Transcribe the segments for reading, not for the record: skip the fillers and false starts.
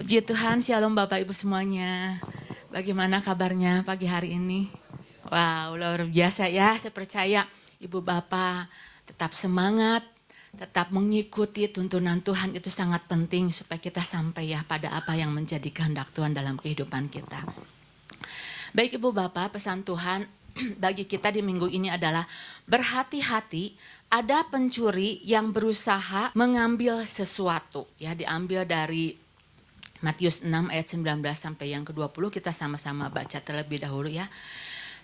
Puji Tuhan, shalom Bapak Ibu semuanya. Bagaimana kabarnya pagi hari ini? Wow, luar biasa ya. Saya percaya Ibu Bapak tetap semangat, tetap mengikuti tuntunan Tuhan, itu sangat penting supaya kita sampai ya pada apa yang menjadi kehendak Tuhan dalam kehidupan kita. Baik Ibu Bapak, pesan Tuhan bagi kita di minggu ini adalah berhati-hati, ada pencuri yang berusaha mengambil sesuatu. Ya, diambil dari Matius 6 ayat 19 sampai yang ke-20, kita sama-sama baca terlebih dahulu ya.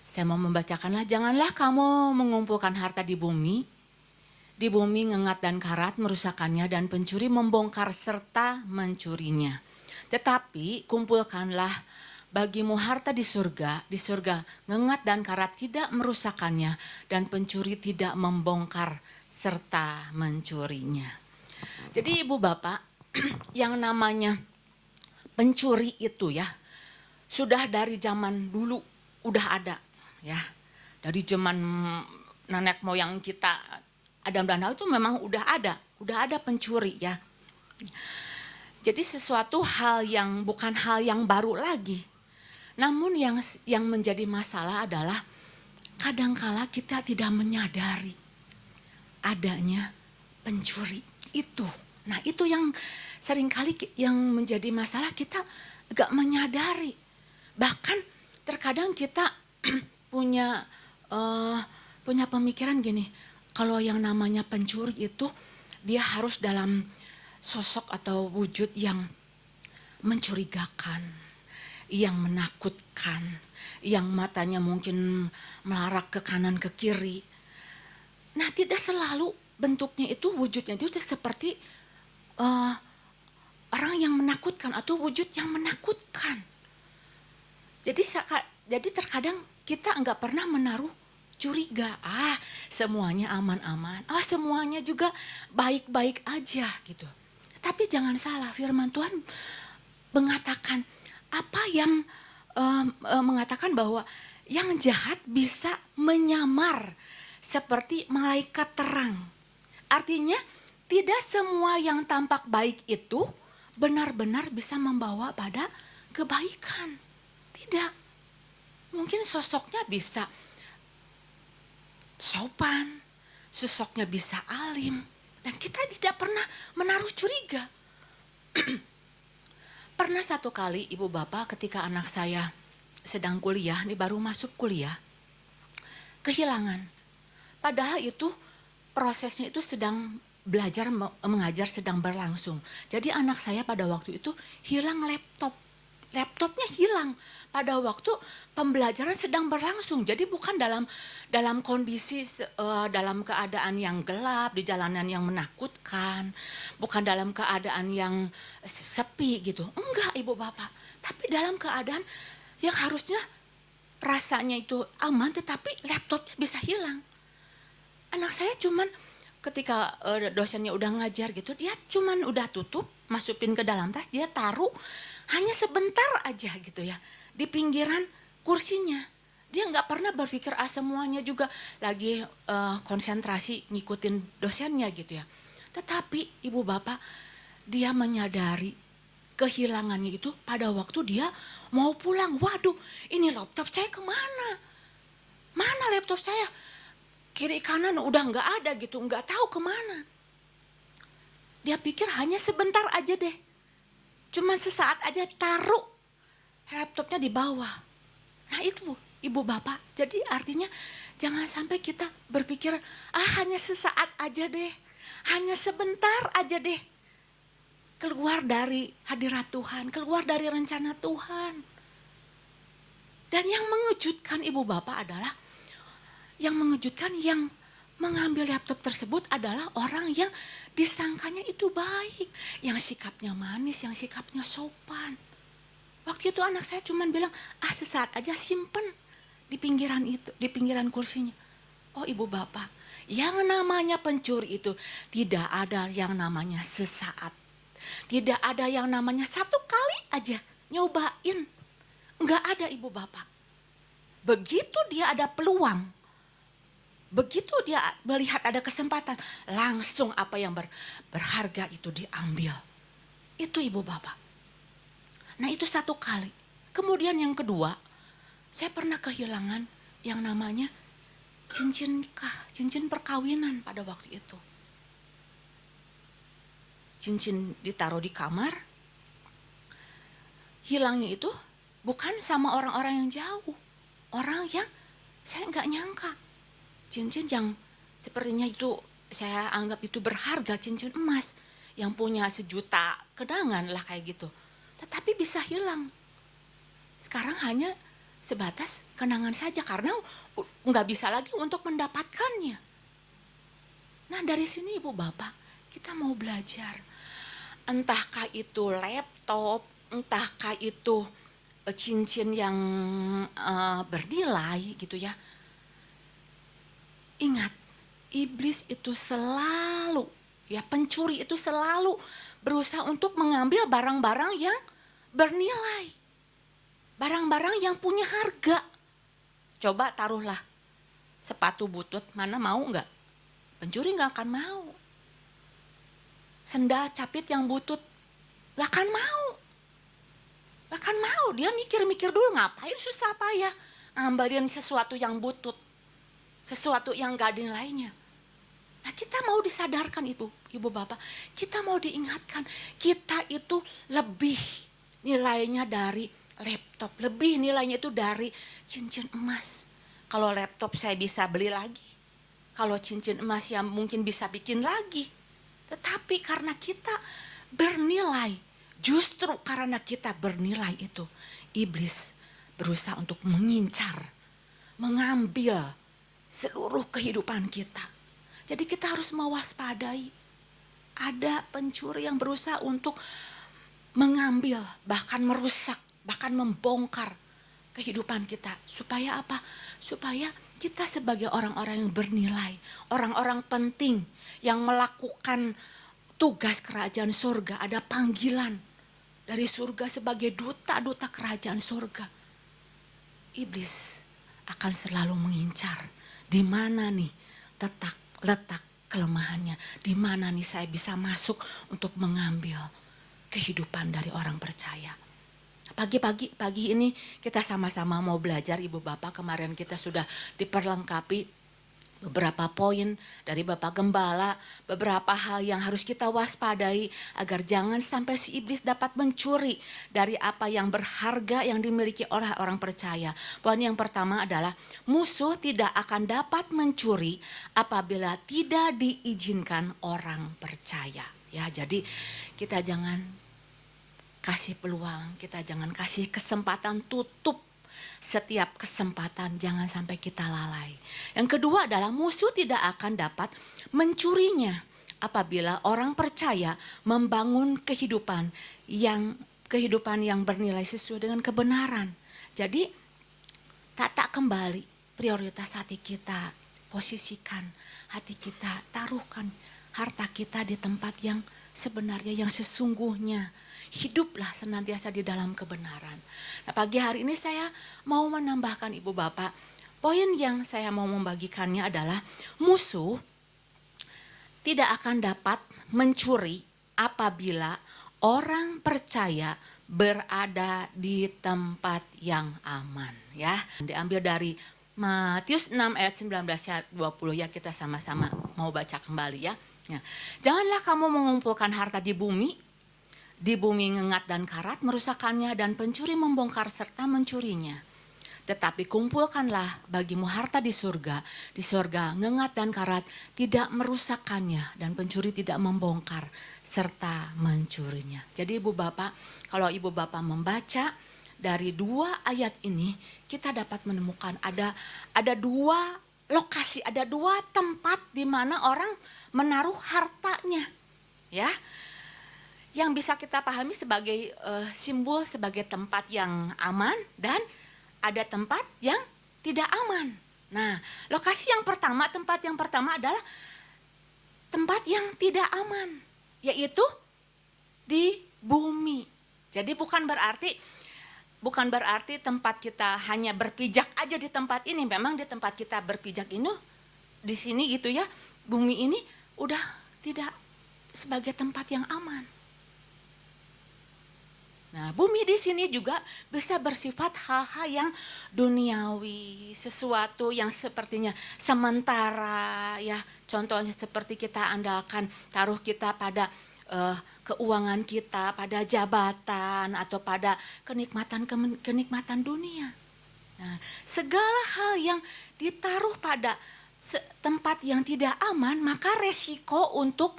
Saya mau membacakanlah, janganlah kamu mengumpulkan harta di bumi ngengat dan karat merusakannya dan pencuri membongkar serta mencurinya. Tetapi kumpulkanlah bagimu harta di surga ngengat dan karat tidak merusakannya dan pencuri tidak membongkar serta mencurinya. Jadi Ibu Bapak, yang namanya pencuri itu ya sudah dari zaman dulu udah ada ya. Dari zaman nenek moyang kita Adam dan Hawa itu memang udah ada pencuri ya. Jadi sesuatu hal yang bukan hal yang baru lagi. Namun yang menjadi masalah adalah kadangkala kita tidak menyadari adanya pencuri itu. Nah, itu yang seringkali yang menjadi masalah, kita gak menyadari. Bahkan terkadang kita punya pemikiran gini, kalau yang namanya pencuri itu dia harus dalam sosok atau wujud yang mencurigakan, yang menakutkan, yang matanya mungkin melarak ke kanan ke kiri. Nah, tidak selalu bentuknya itu, wujudnya itu seperti orang yang menakutkan atau wujud yang menakutkan. Jadi terkadang kita enggak pernah menaruh curiga. Semuanya aman-aman. Semuanya juga baik-baik aja gitu. Tapi jangan salah, firman Tuhan mengatakan apa yang mengatakan bahwa yang jahat bisa menyamar seperti malaikat terang. Artinya tidak semua yang tampak baik itu benar-benar bisa membawa pada kebaikan. Tidak. Mungkin sosoknya bisa sopan, sosoknya bisa alim, dan kita tidak pernah menaruh curiga. Pernah satu kali Ibu Bapak ketika anak saya sedang kuliah, ini baru masuk kuliah, kehilangan. Padahal itu prosesnya itu sedang belajar mengajar sedang berlangsung. Jadi anak saya pada waktu itu hilang laptopnya hilang pada waktu pembelajaran sedang berlangsung. Jadi bukan dalam kondisi dalam keadaan yang gelap, di jalanan yang menakutkan, bukan dalam keadaan yang sepi gitu. Enggak Ibu Bapak, tapi dalam keadaan yang harusnya rasanya itu aman, tetapi laptopnya bisa hilang. Anak saya cuman ketika dosennya udah ngajar gitu, dia cuman udah tutup, masukin ke dalam tas, dia taruh hanya sebentar aja gitu ya di pinggiran kursinya. Dia nggak pernah berpikir semuanya juga lagi konsentrasi ngikutin dosennya gitu ya. Tetapi Ibu Bapak, dia menyadari kehilangannya itu pada waktu dia mau pulang. Waduh, ini laptop saya kemana? Mana laptop saya? Kiri kanan udah nggak ada gitu, nggak tahu kemana. Dia pikir hanya sebentar aja deh, cuman sesaat aja taruh laptopnya di bawah. Nah itu Ibu Bapak, jadi artinya jangan sampai kita berpikir hanya sesaat aja deh, hanya sebentar aja deh keluar dari hadirat Tuhan, keluar dari rencana Tuhan. Dan yang mengejutkan Ibu Bapak adalah, yang mengejutkan yang mengambil laptop tersebut adalah orang yang disangkanya itu baik, yang sikapnya manis, yang sikapnya sopan. Waktu itu anak saya cuma bilang, sesaat aja, simpen di pinggiran itu, di pinggiran kursinya. Oh Ibu Bapak, yang namanya pencuri itu tidak ada yang namanya sesaat. Tidak ada yang namanya satu kali aja nyobain. Enggak ada Ibu Bapak. Begitu dia ada peluang, begitu dia melihat ada kesempatan, langsung apa yang berharga itu diambil. Itu Ibu Bapak. Nah itu satu kali. Kemudian yang kedua, saya pernah kehilangan yang namanya cincin nikah, cincin perkawinan pada waktu itu. Cincin ditaruh di kamar, hilangnya itu bukan sama orang-orang yang jauh. Orang yang saya nggak nyangka. Cincin yang sepertinya itu saya anggap itu berharga, cincin emas. Yang punya 1.000.000 kenangan lah kayak gitu. Tetapi bisa hilang. Sekarang hanya sebatas kenangan saja karena nggak bisa lagi untuk mendapatkannya. Nah dari sini ibu bapak kita mau belajar. Entahkah itu laptop, entahkah itu cincin yang bernilai gitu ya. Ingat, iblis itu selalu, ya pencuri itu selalu berusaha untuk mengambil barang-barang yang bernilai. Barang-barang yang punya harga. Coba taruhlah sepatu butut, mana mau enggak? Pencuri enggak akan mau. Sendal capit yang butut, enggak akan mau. Enggak akan mau, dia mikir-mikir dulu ngapain susah payah ngambilin sesuatu yang butut. Sesuatu yang gak ada nilainya. Nah kita mau disadarkan ibu bapak, kita mau diingatkan, kita itu lebih nilainya dari laptop, lebih nilainya itu dari cincin emas. Kalau laptop saya bisa beli lagi, kalau cincin emas yang mungkin bisa bikin lagi. Tetapi karena kita bernilai, justru karena kita bernilai itu, iblis berusaha untuk mengincar, mengambil seluruh kehidupan kita. Jadi kita harus mewaspadai. Ada pencuri yang berusaha untuk mengambil, bahkan merusak, bahkan membongkar kehidupan kita. Supaya apa? Supaya kita sebagai orang-orang yang bernilai, orang-orang penting yang melakukan tugas kerajaan surga, ada panggilan dari surga sebagai duta-duta kerajaan surga. Iblis akan selalu mengincar. Di mana nih letak kelemahannya? Di mana nih saya bisa masuk untuk mengambil kehidupan dari orang percaya? Pagi ini kita sama-sama mau belajar ibu bapak. Kemarin kita sudah diperlengkapi beberapa poin dari Bapak Gembala, beberapa hal yang harus kita waspadai agar jangan sampai si iblis dapat mencuri dari apa yang berharga yang dimiliki oleh orang percaya. Poin yang pertama adalah musuh tidak akan dapat mencuri apabila tidak diizinkan orang percaya. Ya, jadi kita jangan kasih peluang, kita jangan kasih kesempatan, tutup setiap kesempatan, jangan sampai kita lalai. Yang kedua adalah musuh tidak akan dapat mencurinya apabila orang percaya membangun kehidupan yang bernilai sesuai dengan kebenaran. Jadi tata kembali prioritas hati kita, posisikan hati kita, taruhkan harta kita di tempat yang sebenarnya, yang sesungguhnya. Hiduplah senantiasa di dalam kebenaran. Nah, pagi hari ini saya mau menambahkan ibu bapak, poin yang saya mau membagikannya adalah musuh tidak akan dapat mencuri apabila orang percaya berada di tempat yang aman. Ya, diambil dari Matius 6 ayat 19-20 ya, kita sama-sama mau baca kembali ya. Janganlah kamu mengumpulkan harta di bumi ngengat dan karat merusakkannya dan pencuri membongkar serta mencurinya. Tetapi kumpulkanlah bagimu harta di surga ngengat dan karat tidak merusakkannya dan pencuri tidak membongkar serta mencurinya. Jadi ibu bapak, kalau ibu bapak membaca dari 2 ayat ini, kita dapat menemukan ada 2 lokasi, ada 2 tempat di mana orang menaruh hartanya, ya. Yang bisa kita pahami sebagai simbol, sebagai tempat yang aman, dan ada tempat yang tidak aman. Nah, lokasi yang pertama, tempat yang pertama adalah tempat yang tidak aman, yaitu di bumi. Jadi bukan berarti tempat kita hanya berpijak aja di tempat ini. Memang di tempat kita berpijak ini, di sini gitu ya, bumi ini udah tidak sebagai tempat yang aman. Nah, bumi di sini juga bisa bersifat hal-hal yang duniawi, sesuatu yang sepertinya sementara ya. Contohnya seperti kita andalkan taruh kita pada keuangan kita, pada jabatan atau pada kenikmatan dunia. Nah, segala hal yang ditaruh pada tempat yang tidak aman, maka resiko untuk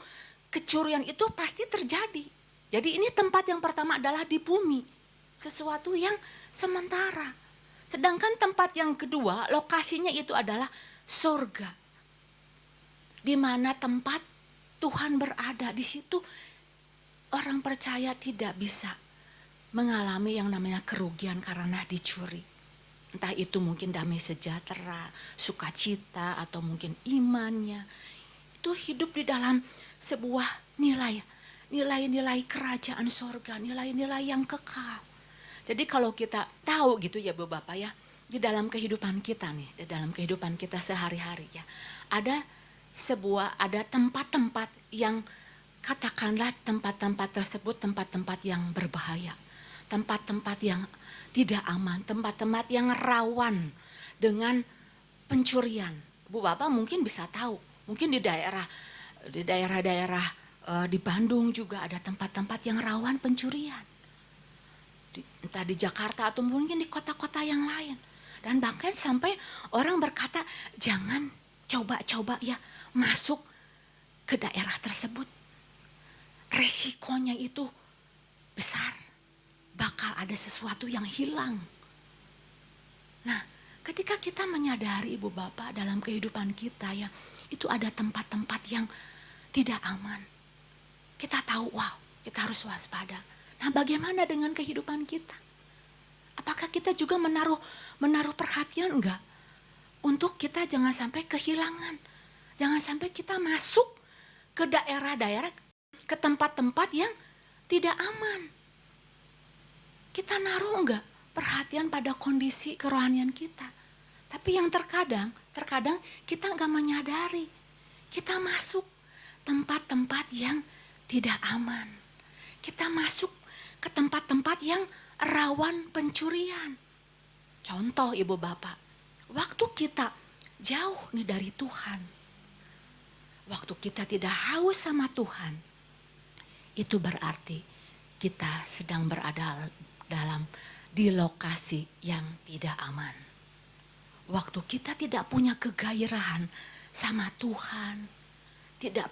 kecurian itu pasti terjadi. Jadi ini tempat yang pertama adalah di bumi, sesuatu yang sementara. Sedangkan tempat yang kedua, lokasinya itu adalah surga. Di mana tempat Tuhan berada, di situ orang percaya tidak bisa mengalami yang namanya kerugian karena dicuri. Entah itu mungkin damai sejahtera, sukacita, atau mungkin imannya. Itu hidup di dalam sebuah nilai-nilai kerajaan sorga, nilai-nilai yang kekal. Jadi kalau kita tahu gitu ya Bapak ya, di dalam kehidupan kita nih, di dalam kehidupan kita sehari-hari ya, ada tempat-tempat yang katakanlah tempat-tempat tersebut tempat-tempat yang berbahaya, tempat-tempat yang tidak aman, tempat-tempat yang rawan dengan pencurian. Bu Bapak mungkin bisa tahu, mungkin di daerah-daerah di Bandung juga ada tempat-tempat yang rawan pencurian. Entah di Jakarta atau mungkin di kota-kota yang lain. Dan bahkan sampai orang berkata jangan coba-coba ya masuk ke daerah tersebut. Resikonya itu besar. Bakal ada sesuatu yang hilang. Nah, ketika kita menyadari Ibu Bapak dalam kehidupan kita ya, itu ada tempat-tempat yang tidak aman. Kita tahu, wow, kita harus waspada. Nah, bagaimana dengan kehidupan kita? Apakah kita juga menaruh perhatian enggak? Untuk kita jangan sampai kehilangan. Jangan sampai kita masuk ke daerah-daerah, ke tempat-tempat yang tidak aman. Kita naruh enggak perhatian pada kondisi kerohanian kita? Tapi yang terkadang kita enggak menyadari. Kita masuk tempat-tempat yang tidak aman. Kita masuk ke tempat-tempat yang rawan pencurian. Contoh Ibu Bapak, waktu kita jauh nih dari Tuhan, waktu kita tidak haus sama Tuhan, itu berarti kita sedang berada di lokasi yang tidak aman. Waktu kita tidak punya kegairahan sama Tuhan, tidak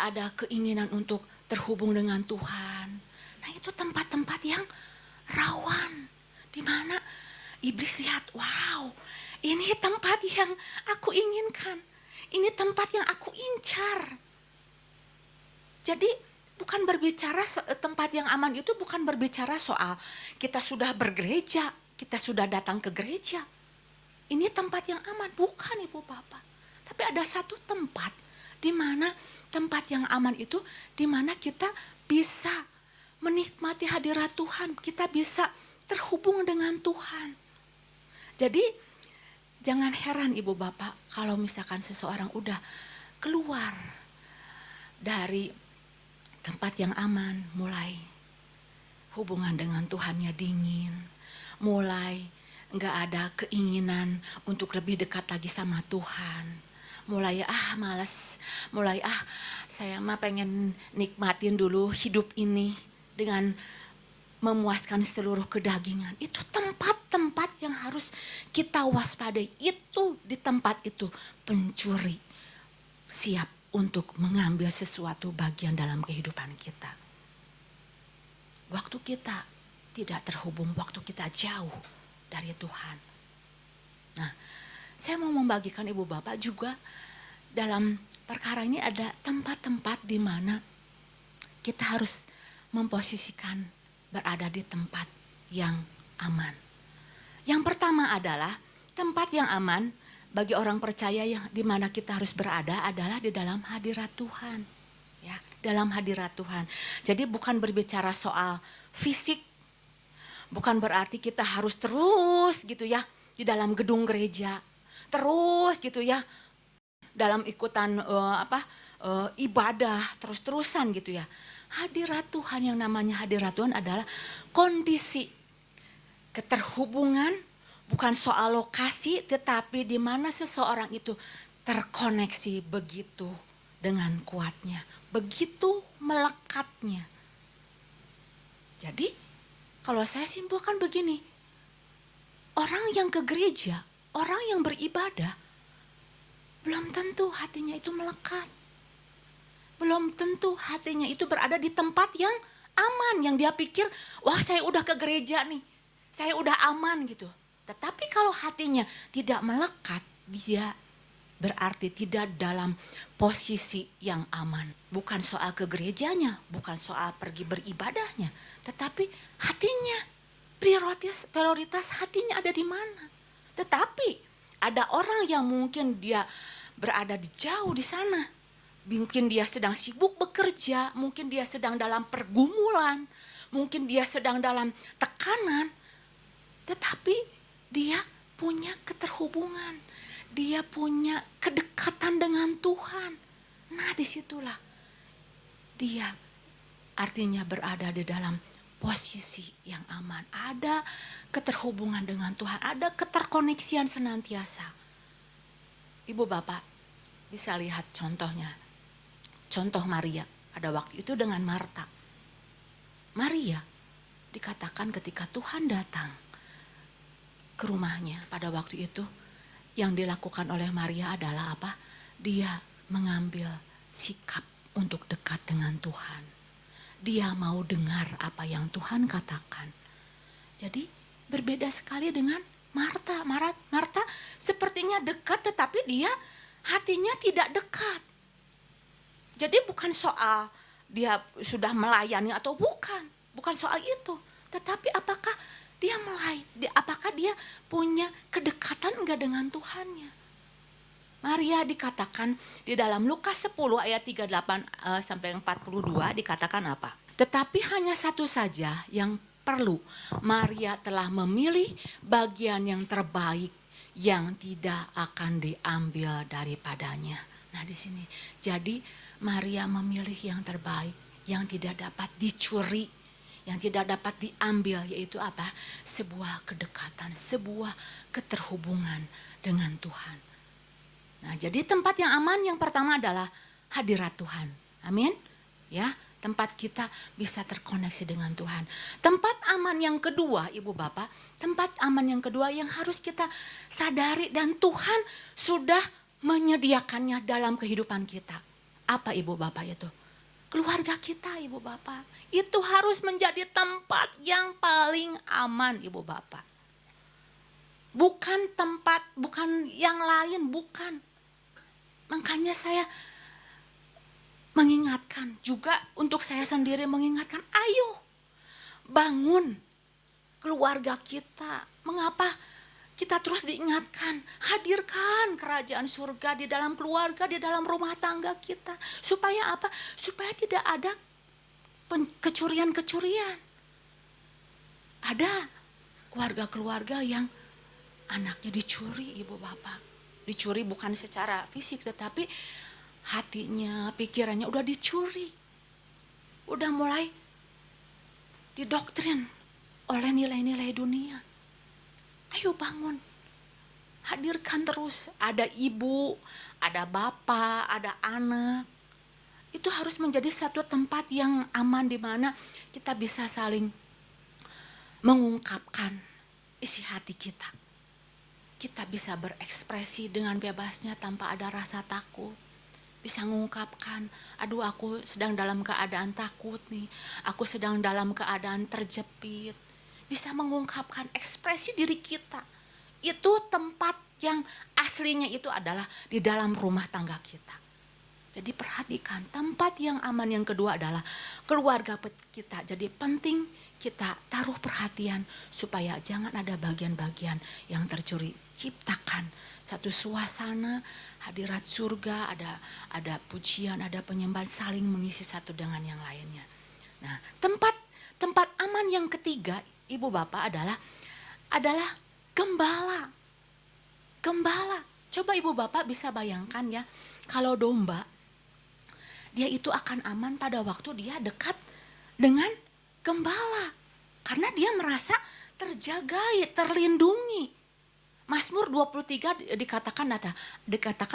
ada keinginan untuk terhubung dengan Tuhan. Nah, itu tempat-tempat yang rawan, di mana iblis lihat, wow, ini tempat yang aku inginkan, ini tempat yang aku incar. Jadi bukan berbicara tempat yang aman itu bukan berbicara soal kita sudah bergereja, kita sudah datang ke gereja. Ini tempat yang aman, bukan Ibu Bapak. Tapi ada satu tempat di mana tempat yang aman itu di mana kita bisa menikmati hadirat Tuhan, kita bisa terhubung dengan Tuhan. Jadi jangan heran Ibu Bapak kalau misalkan seseorang udah keluar dari tempat yang aman, mulai hubungan dengan Tuhannya dingin, mulai enggak ada keinginan untuk lebih dekat lagi sama Tuhan. Mulai malas, mulai saya mah pengen nikmatin dulu hidup ini dengan memuaskan seluruh kedagingan. Itu tempat-tempat yang harus kita waspadai. Itu di tempat itu pencuri siap untuk mengambil sesuatu bagian dalam kehidupan kita. Waktu kita tidak terhubung, waktu kita jauh dari Tuhan. Nah, saya mau membagikan Ibu Bapak juga dalam perkara ini ada tempat-tempat di mana kita harus memposisikan berada di tempat yang aman. Yang pertama adalah tempat yang aman bagi orang percaya yang di mana kita harus berada adalah di dalam hadirat Tuhan. Ya, dalam hadirat Tuhan. Jadi bukan berbicara soal fisik. Bukan berarti kita harus terus gitu ya di dalam gedung gereja. Terus gitu ya dalam ikutan ibadah terus-terusan gitu ya. Hadirat Tuhan, yang namanya hadirat Tuhan adalah kondisi keterhubungan, bukan soal lokasi, tetapi di mana seseorang itu terkoneksi begitu dengan kuatnya, begitu melekatnya. Jadi kalau saya simpulkan begini, orang yang ke gereja, orang yang beribadah, belum tentu hatinya itu melekat. Belum tentu hatinya itu berada di tempat yang aman, yang dia pikir, wah saya udah ke gereja nih, saya udah aman gitu. Tetapi kalau hatinya tidak melekat, dia berarti tidak dalam posisi yang aman. Bukan soal ke gerejanya, bukan soal pergi beribadahnya, tetapi hatinya, prioritas hatinya ada di mana. Tetapi ada orang yang mungkin dia berada di jauh di sana. Mungkin dia sedang sibuk bekerja, mungkin dia sedang dalam pergumulan, mungkin dia sedang dalam tekanan. Tetapi dia punya keterhubungan, dia punya kedekatan dengan Tuhan. Nah disitulah dia artinya berada di dalam posisi yang aman. Ada keterhubungan dengan Tuhan, ada keterkoneksian senantiasa. Ibu bapak bisa lihat contohnya. Contoh Maria pada waktu itu dengan Marta. Maria dikatakan ketika Tuhan datang ke rumahnya pada waktu itu, yang dilakukan oleh Maria adalah apa? Dia mengambil sikap untuk dekat dengan Tuhan. Dia mau dengar apa yang Tuhan katakan. Jadi berbeda sekali dengan Marta. Marta sepertinya dekat, tetapi dia hatinya tidak dekat. Jadi bukan soal dia sudah melayani atau bukan soal itu. Tetapi apakah dia apakah dia punya kedekatan enggak dengan Tuhannya? Maria dikatakan di dalam Lukas 10 ayat 38 sampai 42 dikatakan apa? Tetapi hanya satu saja yang perlu. Maria telah memilih bagian yang terbaik yang tidak akan diambil daripadanya. Nah di sini, jadi Maria memilih yang terbaik, yang tidak dapat dicuri, yang tidak dapat diambil, yaitu apa? Sebuah kedekatan, sebuah keterhubungan dengan Tuhan. Nah, jadi tempat yang aman yang pertama adalah hadirat Tuhan. Amin. Ya, tempat kita bisa terkoneksi dengan Tuhan. Tempat aman yang kedua, Ibu Bapak, tempat aman yang kedua yang harus kita sadari dan Tuhan sudah menyediakannya dalam kehidupan kita. Apa Ibu Bapak itu? Keluarga kita Ibu Bapak. Itu harus menjadi tempat yang paling aman Ibu Bapak. Bukan tempat, bukan yang lain, bukan. Makanya saya mengingatkan juga untuk saya sendiri mengingatkan, ayo bangun keluarga kita. Mengapa kita terus diingatkan, hadirkan kerajaan surga di dalam keluarga, di dalam rumah tangga kita. Supaya apa? Supaya tidak ada kecurian-kecurian. Ada keluarga-keluarga yang anaknya dicuri Ibu Bapak. Dicuri bukan secara fisik tetapi hatinya, pikirannya udah dicuri. Udah mulai didoktrin oleh nilai-nilai dunia. Ayo bangun, hadirkan terus. Ada ibu, ada bapak, ada anak. Itu harus menjadi satu tempat yang aman di mana kita bisa saling mengungkapkan isi hati kita. Kita bisa berekspresi dengan bebasnya tanpa ada rasa takut. Bisa mengungkapkan, aduh aku sedang dalam keadaan takut nih. Aku sedang dalam keadaan terjepit. Bisa mengungkapkan ekspresi diri kita. Itu tempat yang aslinya itu adalah di dalam rumah tangga kita. Jadi perhatikan, tempat yang aman yang kedua adalah keluarga kita. Jadi penting kita taruh perhatian supaya jangan ada bagian-bagian yang tercuri. Ciptakan satu suasana hadirat surga, ada pujian, ada penyembahan, saling mengisi satu dengan yang lainnya. Nah, tempat aman yang ketiga Ibu Bapak adalah gembala. Gembala. Coba Ibu Bapak bisa bayangkan ya, kalau domba dia itu akan aman pada waktu dia dekat dengan gembala. Karena dia merasa terjagai, terlindungi. Mazmur 23 dikatakan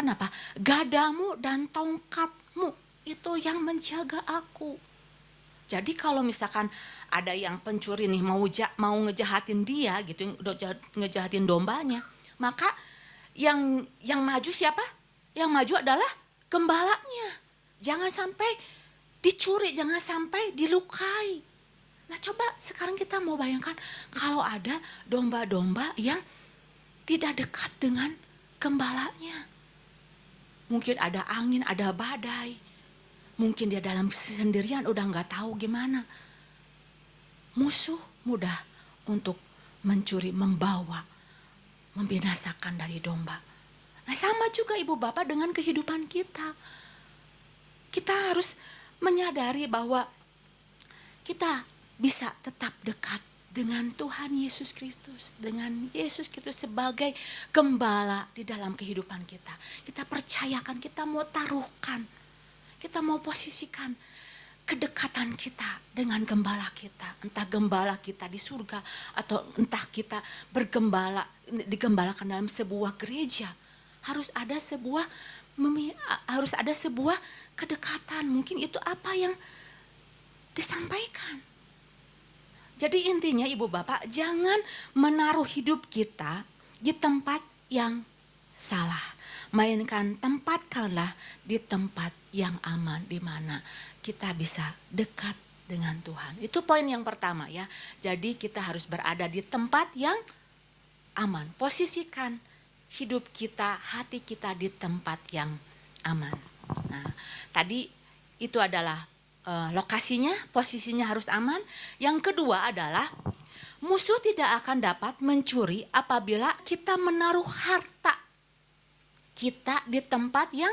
apa? Gadamu dan tongkatmu itu yang menjaga aku. Jadi kalau misalkan ada yang pencuri nih mau ngejahatin dia gitu, ngejahatin dombanya, maka yang maju siapa? Yang maju adalah gembalanya. Jangan sampai dicuri, jangan sampai dilukai. Nah coba sekarang kita mau bayangkan kalau ada domba-domba yang tidak dekat dengan gembalanya. Mungkin ada angin, ada badai. Mungkin dia dalam sendirian udah gak tahu gimana. Musuh mudah untuk mencuri, membawa, membinasakan dari domba. Nah sama juga ibu bapak dengan kehidupan kita. Kita harus menyadari bahwa kita bisa tetap dekat dengan Tuhan Yesus Kristus, dengan Yesus Kristus sebagai gembala di dalam kehidupan kita. Kita percayakan, kita mau taruhkan, kita mau posisikan kedekatan kita dengan gembala kita. Entah gembala kita di surga atau entah kita digembalakan dalam sebuah gereja. Harus ada sebuah kedekatan. Mungkin itu apa yang disampaikan. Jadi intinya ibu bapak, jangan menaruh hidup kita di tempat yang salah. Mainkan tempatkanlah di tempat yang aman, di mana kita bisa dekat dengan Tuhan. Itu poin yang pertama ya. Jadi kita harus berada di tempat yang aman. Posisikan hidup kita, hati kita di tempat yang aman. Nah, tadi itu adalah lokasinya, posisinya harus aman. Yang kedua adalah musuh tidak akan dapat mencuri apabila kita menaruh harta kita di tempat yang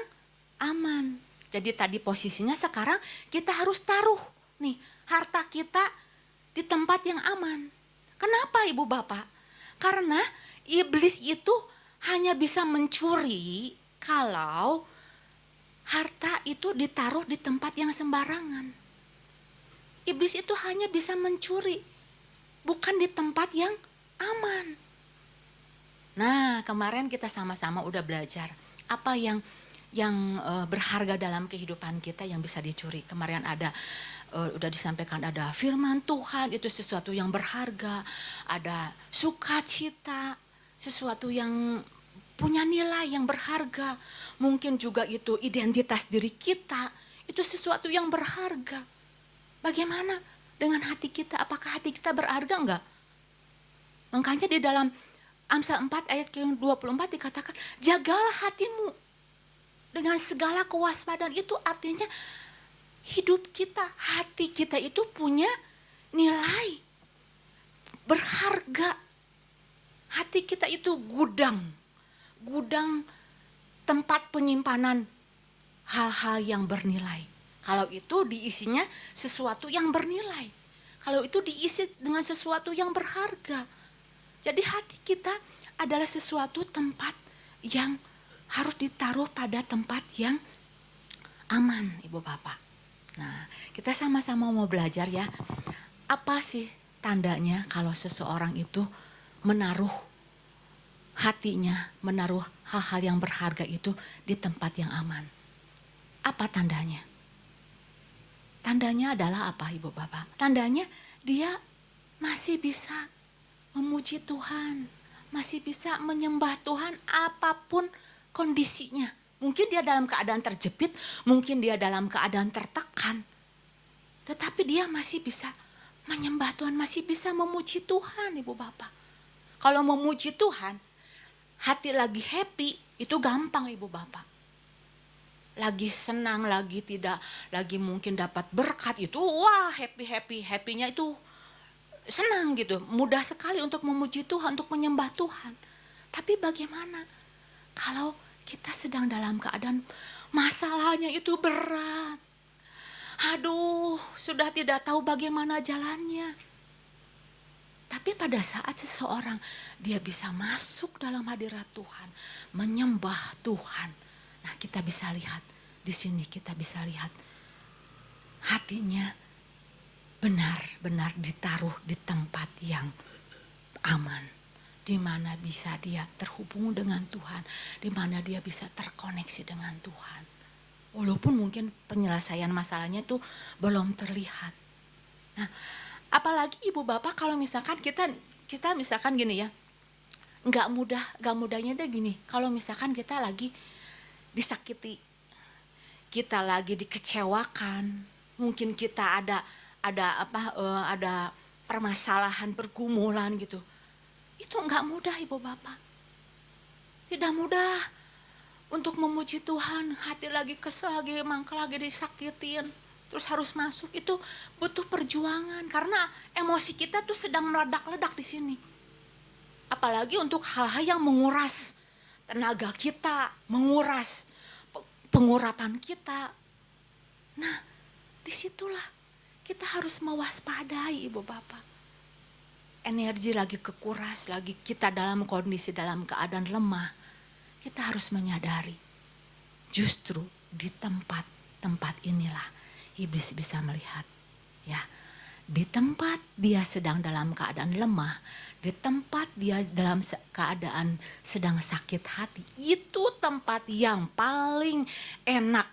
aman. Jadi tadi posisinya, sekarang kita harus taruh nih harta kita di tempat yang aman. Kenapa ibu bapak? Karena iblis itu hanya bisa mencuri kalau harta itu ditaruh di tempat yang sembarangan. Iblis itu hanya bisa mencuri, bukan di tempat yang aman. Nah, kemarin kita sama-sama udah belajar apa yang berharga dalam kehidupan kita yang bisa dicuri. Kemarin udah disampaikan ada firman Tuhan, itu sesuatu yang berharga. Ada sukacita, sesuatu yang punya nilai yang berharga. Mungkin juga itu identitas diri kita, itu sesuatu yang berharga. Bagaimana dengan hati kita? Apakah hati kita berharga enggak? Makanya di dalam Amsal 4 ayat ke-24 dikatakan, jagalah hatimu dengan segala kewaspadaan. Itu artinya hidup kita, hati kita itu punya nilai berharga. Hati kita itu gudang tempat penyimpanan hal-hal yang bernilai. Kalau itu diisinya sesuatu yang bernilai. Kalau itu diisi dengan sesuatu yang berharga. Jadi hati kita adalah sesuatu tempat yang harus ditaruh pada tempat yang aman, ibu bapak. Nah, kita sama-sama mau belajar ya. Apa sih tandanya kalau seseorang itu menaruh hatinya, menaruh hal-hal yang berharga itu di tempat yang aman? Apa tandanya? Tandanya adalah apa ibu bapak? Tandanya dia masih bisa memuji Tuhan, masih bisa menyembah Tuhan apapun kondisinya. Mungkin dia dalam keadaan terjepit, mungkin dia dalam keadaan tertekan. Tetapi dia masih bisa menyembah Tuhan, masih bisa memuji Tuhan ibu bapak. Kalau memuji Tuhan, hati lagi happy, itu gampang ibu bapak. Lagi senang, lagi mungkin dapat berkat itu, wah happy-nya itu senang gitu. Mudah sekali untuk memuji Tuhan, untuk menyembah Tuhan. Tapi bagaimana kalau kita sedang dalam keadaan masalahnya itu berat? Aduh, sudah tidak tahu bagaimana jalannya. Tapi pada saat seseorang dia bisa masuk dalam hadirat Tuhan, menyembah Tuhan. Nah, kita bisa lihat di sini, kita bisa lihat hatinya benar-benar ditaruh di tempat yang aman, di mana bisa dia terhubung dengan Tuhan, di mana dia bisa terkoneksi dengan Tuhan. Walaupun mungkin penyelesaian masalahnya itu belum terlihat. Nah, apalagi ibu bapak kalau misalkan kita misalkan gini ya, nggak mudahnya itu gini. Kalau misalkan kita lagi disakiti, kita lagi dikecewakan, mungkin kita ada permasalahan, pergumulan gitu. Itu nggak mudah ibu bapak. Tidak mudah untuk memuji Tuhan, hati lagi kesel, lagi mangkel, lagi disakitin. Terus harus masuk, itu butuh perjuangan. Karena emosi kita tuh sedang meledak-ledak di sini. Apalagi untuk hal-hal yang menguras tenaga kita, menguras pengurapan kita. Nah, disitulah kita harus mewaspadai ibu bapak. Energi lagi kekuras, lagi kita dalam kondisi, dalam keadaan lemah. Kita harus menyadari, justru di tempat inilah iblis bisa melihat. Ya, di tempat dia sedang dalam keadaan lemah, di tempat dia dalam keadaan sedang sakit hati, itu tempat yang paling enak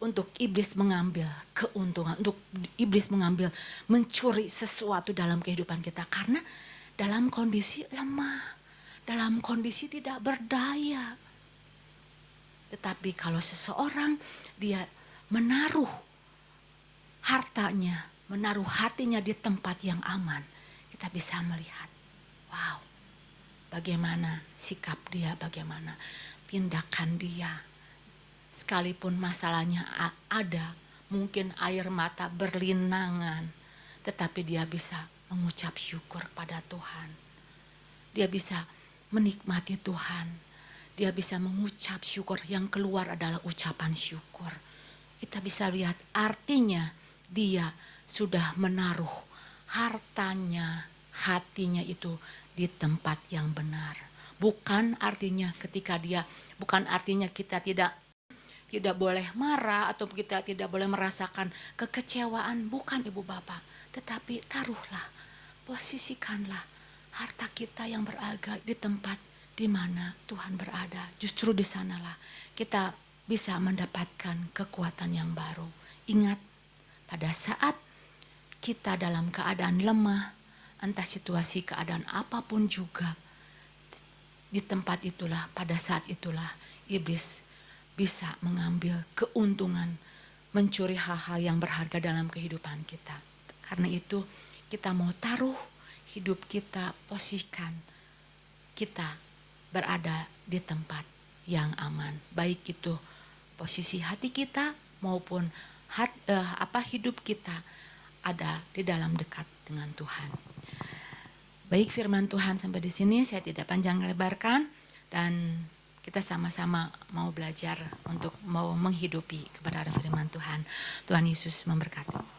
untuk iblis mengambil keuntungan, untuk iblis mengambil, mencuri sesuatu dalam kehidupan kita. Karena dalam kondisi lemah, dalam kondisi tidak berdaya. Tetapi kalau seseorang dia menaruh hartanya, menaruh hatinya di tempat yang aman, kita bisa melihat, wow, bagaimana sikap dia, bagaimana tindakan dia. Sekalipun masalahnya ada, mungkin air mata berlinangan, tetapi dia bisa mengucap syukur pada Tuhan. Dia bisa menikmati Tuhan. Dia bisa mengucap syukur, yang keluar adalah ucapan syukur. Kita bisa lihat artinya dia sudah menaruh hartanya, hatinya itu di tempat yang benar. Bukan artinya kita tidak boleh marah atau kita tidak boleh merasakan kekecewaan, bukan ibu bapak. Tetapi taruhlah, posisikanlah harta kita yang berharga di tempat di mana Tuhan berada. Justru di sanalah kita bisa mendapatkan kekuatan yang baru. Ingat, pada saat kita dalam keadaan lemah, entah situasi keadaan apapun juga, di tempat itulah, pada saat itulah iblis bisa mengambil keuntungan, mencuri hal-hal yang berharga dalam kehidupan kita. Karena itu kita mau taruh hidup kita, posisikan kita berada di tempat yang aman. Baik itu posisi hati kita maupun hidup kita ada di dalam dekat dengan Tuhan. Baik, firman Tuhan sampai di sini saya tidak panjang lebarkan, dan kita sama-sama mau belajar untuk mau menghidupi kebenaran firman Tuhan. Tuhan Yesus memberkati.